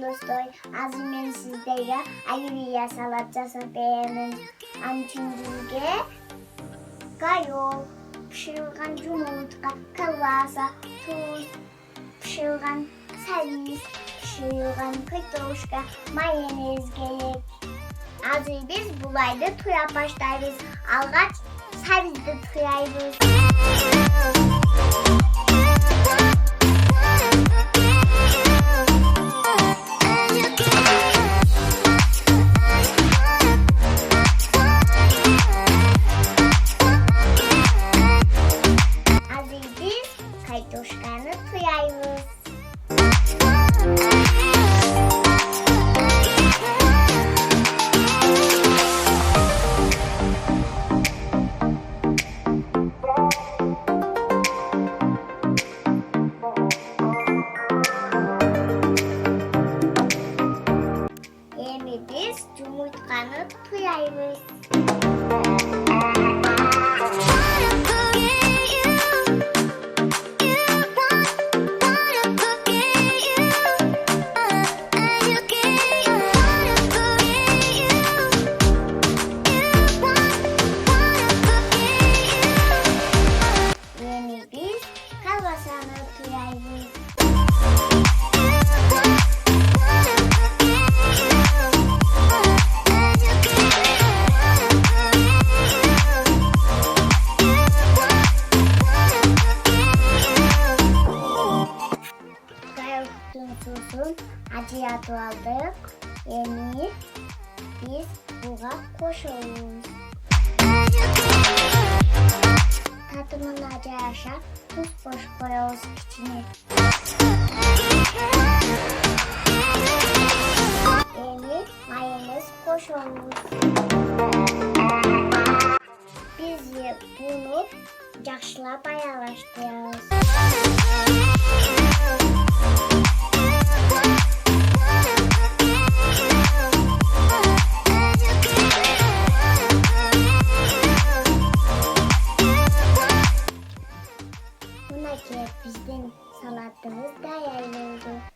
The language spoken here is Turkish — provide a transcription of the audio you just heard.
dostoy, azimen sizdeyge, ayviya salatçası beğenin, ançıncılge, gayo, pişirilgan yumurta, kılvasa, tuz, pişirilgan servis, pişirilgan kıytıruşka, mayonez gerek. Azı biz bulayda tuya başlayız, algaç servisde tuyayız. Kaydoşkanı tuyayız. Yemi biz yumurtkanı tuyayız. Kalbasanı tuyayız. Gayotun sosun acıya aldık. Yeni biz buğa koşuyoruz. Tadımın acı aşağı tuz boş koyuyoruz içine. Yeni mayonez koşuyoruz. Biz bunu yaxşılab ayarlaşdırıyoruz. Buna ki bizden salatımız da yayıldı.